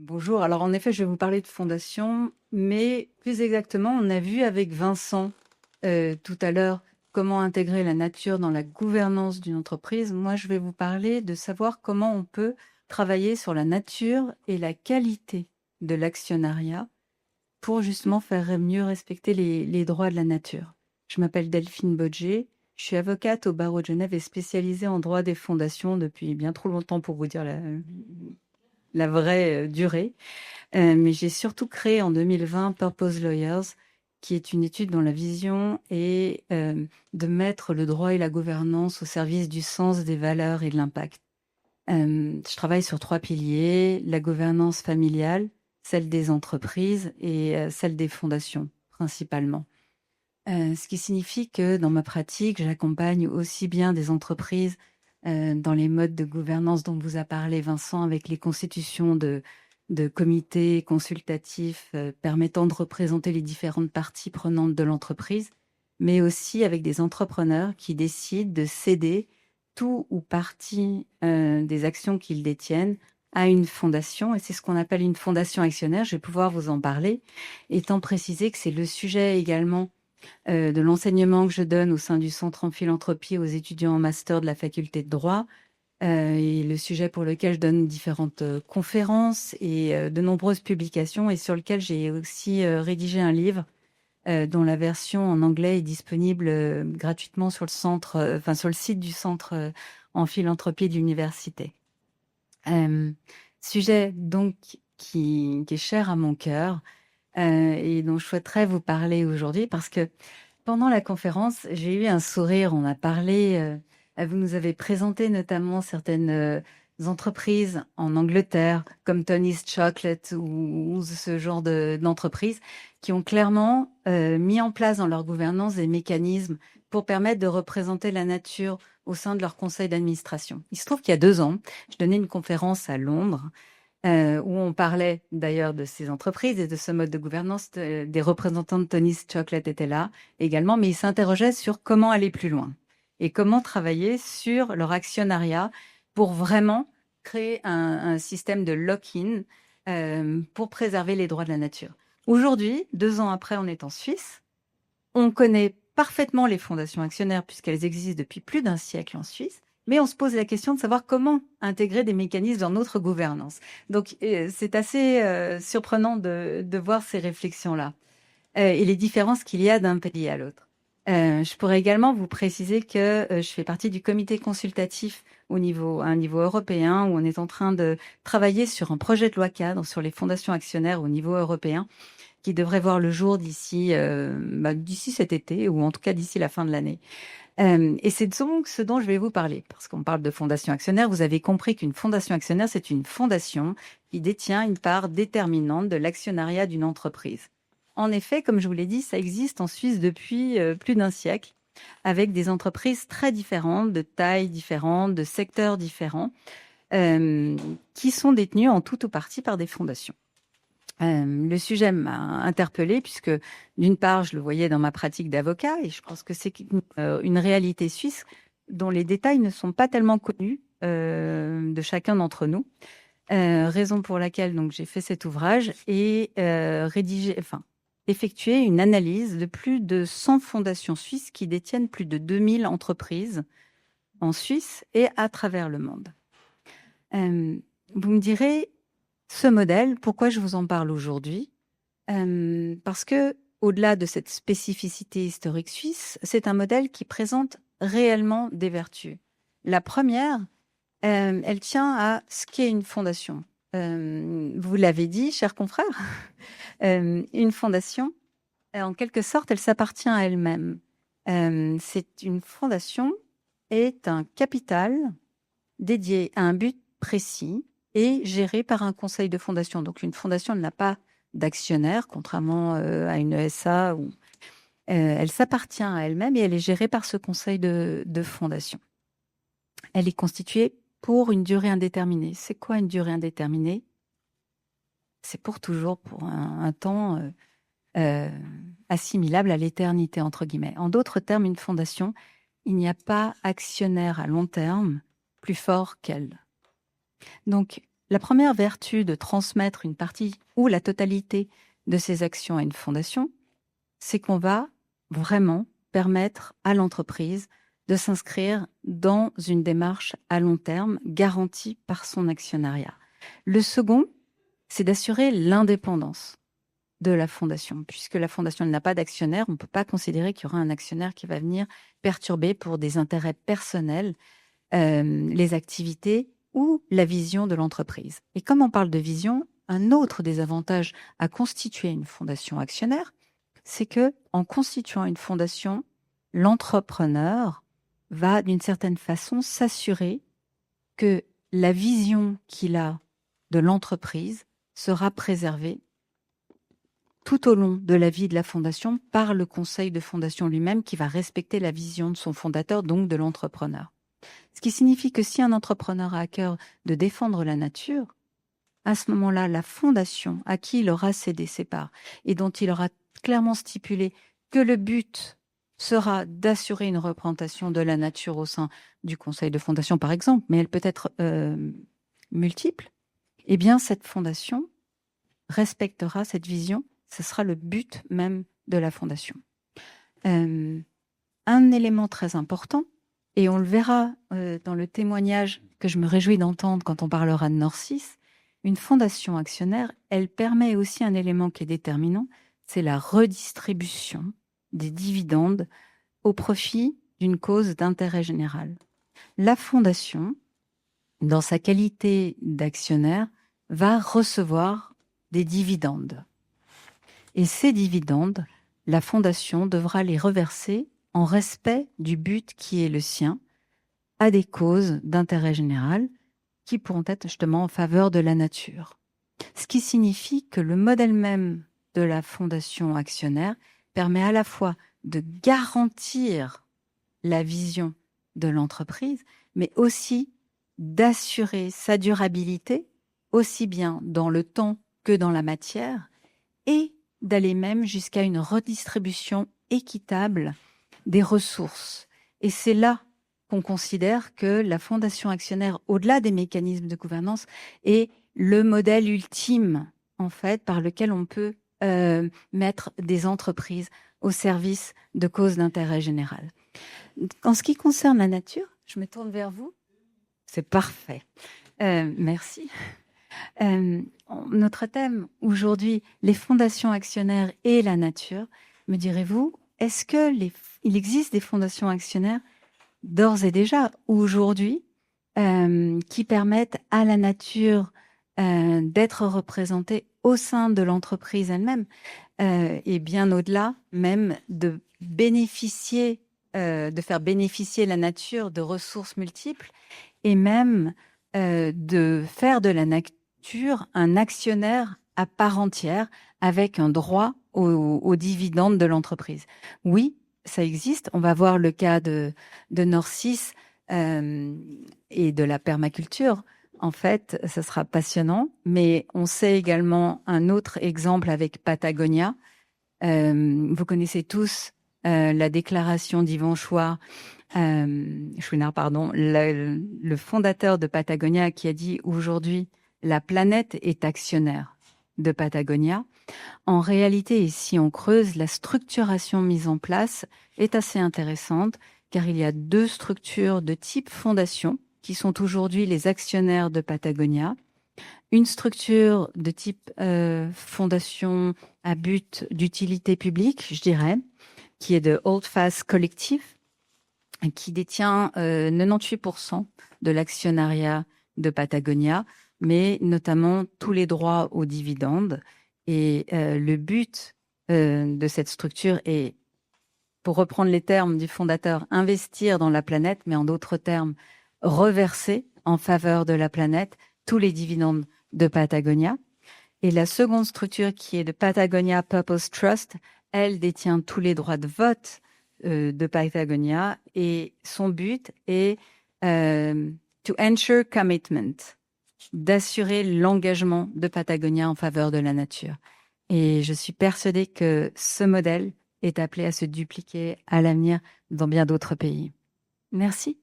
Bonjour. Alors en effet, je vais vous parler de fondation, mais plus exactement, on a vu avec Vincent tout à l'heure comment intégrer la nature dans la gouvernance d'une entreprise. Moi, je vais vous parler de savoir comment on peut travailler sur la nature et la qualité de l'actionnariat pour justement faire mieux respecter les droits de la nature. Je m'appelle Delphine Bodger, je suis avocate au barreau de Genève et spécialisée en droit des fondations depuis bien trop longtemps pour vous dire la vraie durée. Mais j'ai surtout créé en 2020 Purpose Lawyers, qui est une étude dont la vision est de mettre le droit et la gouvernance au service du sens, des valeurs et de l'impact. Je travaille sur 3 piliers, la gouvernance familiale, celle des entreprises et celle des fondations, principalement. Ce qui signifie que dans ma pratique, j'accompagne aussi bien des entreprises dans les modes de gouvernance dont vous a parlé Vincent, avec les constitutions de comités consultatifs permettant de représenter les différentes parties prenantes de l'entreprise, mais aussi avec des entrepreneurs qui décident de céder tout ou partie des actions qu'ils détiennent à une fondation, et c'est ce qu'on appelle une fondation actionnaire. Je vais pouvoir vous en parler, étant précisé que c'est le sujet également de l'enseignement que je donne au sein du Centre en philanthropie aux étudiants en master de la faculté de droit, et le sujet pour lequel je donne différentes conférences et de nombreuses publications, et sur lequel j'ai aussi rédigé un livre dont la version en anglais est disponible gratuitement sur sur le site du Centre en philanthropie de l'université. Sujet donc qui est cher à mon cœur et dont je souhaiterais vous parler aujourd'hui parce que pendant la conférence, j'ai eu un sourire. On a parlé, vous nous avez présenté notamment certaines entreprises en Angleterre, comme Tony's Chocolate ou ce genre d'entreprises, qui ont clairement mis en place dans leur gouvernance des mécanismes pour permettre de représenter la nature au sein de leur conseil d'administration. Il se trouve qu'il y a 2 ans, je donnais une conférence à Londres où on parlait d'ailleurs de ces entreprises et de ce mode de gouvernance. Des représentants de Tony's Chocolate étaient là également, mais ils s'interrogeaient sur comment aller plus loin et comment travailler sur leur actionnariat pour vraiment créer un système de lock-in pour préserver les droits de la nature. Aujourd'hui, 2 ans après, on est en Suisse. On connaît parfaitement les fondations actionnaires puisqu'elles existent depuis plus d'un siècle en Suisse. Mais on se pose la question de savoir comment intégrer des mécanismes dans notre gouvernance. Donc, c'est assez surprenant de voir ces réflexions-là et les différences qu'il y a d'un pays à l'autre. Je pourrais également vous préciser que je fais partie du comité consultatif à un niveau européen où on est en train de travailler sur un projet de loi cadre sur les fondations actionnaires au niveau européen qui devrait voir le jour d'ici cet été ou en tout cas d'ici la fin de l'année. Et c'est donc ce dont je vais vous parler, parce qu'on parle de fondation actionnaire. Vous avez compris qu'une fondation actionnaire, c'est une fondation qui détient une part déterminante de l'actionnariat d'une entreprise. En effet, comme je vous l'ai dit, ça existe en Suisse depuis plus d'un siècle, avec des entreprises très différentes, de tailles différentes, de secteurs différents, qui sont détenues en tout ou partie par des fondations. Le sujet m'a interpellée puisque, d'une part, je le voyais dans ma pratique d'avocat et je pense que c'est une réalité suisse dont les détails ne sont pas tellement connus de chacun d'entre nous. Raison pour laquelle donc j'ai fait cet ouvrage et effectué une analyse de plus de 100 fondations suisses qui détiennent plus de 2000 entreprises en Suisse et à travers le monde. Vous me direz, ce modèle, pourquoi je vous en parle aujourd'hui? Parce que, au-delà de cette spécificité historique suisse, c'est un modèle qui présente réellement des vertus. La première, elle tient à ce qu'est une fondation. Vous l'avez dit, chers confrères, une fondation, en quelque sorte, elle s'appartient à elle-même. C'est une fondation est un capital dédié à un but précis et géré par un conseil de fondation. Donc une fondation n'a pas d'actionnaire, contrairement à une ESA où elle s'appartient à elle-même et elle est gérée par ce conseil de fondation. Elle est constituée pour une durée indéterminée. C'est quoi une durée indéterminée? C'est pour toujours, pour un temps assimilable à l'éternité, entre guillemets. En d'autres termes, une fondation, il n'y a pas actionnaire à long terme plus fort qu'elle. Donc, La première vertu de transmettre une partie ou la totalité de ses actions à une fondation, c'est qu'on va vraiment permettre à l'entreprise de s'inscrire dans une démarche à long terme garantie par son actionnariat. Le second, c'est d'assurer l'indépendance de la fondation. Puisque la fondation n'a pas d'actionnaire, on ne peut pas considérer qu'il y aura un actionnaire qui va venir perturber pour des intérêts personnels les activités ou la vision de l'entreprise. Et comme on parle de vision, un autre des avantages à constituer une fondation actionnaire, c'est que en constituant une fondation, l'entrepreneur va d'une certaine façon s'assurer que la vision qu'il a de l'entreprise sera préservée tout au long de la vie de la fondation par le conseil de fondation lui-même qui va respecter la vision de son fondateur, donc de l'entrepreneur. Ce qui signifie que si un entrepreneur a à cœur de défendre la nature, à ce moment-là, la fondation à qui il aura cédé ses parts et dont il aura clairement stipulé que le but sera d'assurer une représentation de la nature au sein du conseil de fondation, par exemple, mais elle peut être multiple, eh bien, cette fondation respectera cette vision. Ce sera le but même de la fondation. Un élément très important, et on le verra dans le témoignage que je me réjouis d'entendre quand on parlera de Norcis, une fondation actionnaire, elle permet aussi un élément qui est déterminant, c'est la redistribution des dividendes au profit d'une cause d'intérêt général. La fondation, dans sa qualité d'actionnaire, va recevoir des dividendes. Et ces dividendes, la fondation devra les reverser en respect du but qui est le sien à des causes d'intérêt général qui pourront être justement en faveur de la nature. Ce qui signifie que le modèle même de la fondation actionnaire permet à la fois de garantir la vision de l'entreprise, mais aussi d'assurer sa durabilité, aussi bien dans le temps que dans la matière, et d'aller même jusqu'à une redistribution équitable des ressources. Et c'est là qu'on considère que la fondation actionnaire, au-delà des mécanismes de gouvernance, est le modèle ultime, en fait, par lequel on peut mettre des entreprises au service de causes d'intérêt général. En ce qui concerne la nature, je me tourne vers vous. C'est parfait. Merci. Notre thème aujourd'hui, les fondations actionnaires et la nature, me direz-vous, est-ce qu'il existe des fondations actionnaires d'ores et déjà, aujourd'hui, qui permettent à la nature d'être représentée au sein de l'entreprise elle-même et bien au-delà même de bénéficier, de faire bénéficier la nature de ressources multiples et même de faire de la nature un actionnaire à part entière avec un droit aux dividendes de l'entreprise. Oui, ça existe. On va voir le cas de Norcis et de la permaculture. En fait, ça sera passionnant, mais on sait également un autre exemple avec Patagonia. Vous connaissez tous la déclaration d'Yvan Chouinard, pardon, le fondateur de Patagonia qui a dit aujourd'hui la planète est actionnaire de Patagonia. En réalité, et si on creuse, la structuration mise en place est assez intéressante car il y a deux structures de type fondation qui sont aujourd'hui les actionnaires de Patagonia. Une structure de type fondation à but d'utilité publique, je dirais, qui est de Holdfast Collective, qui détient 98% de l'actionnariat de Patagonia, mais notamment tous les droits aux dividendes. Et le but de cette structure est, pour reprendre les termes du fondateur, investir dans la planète, mais en d'autres termes, reverser en faveur de la planète tous les dividendes de Patagonia. Et la seconde structure qui est de Patagonia Purpose Trust, elle détient tous les droits de vote de Patagonia et son but est to ensure commitment, d'assurer l'engagement de Patagonia en faveur de la nature. Et je suis persuadée que ce modèle est appelé à se dupliquer à l'avenir dans bien d'autres pays. Merci.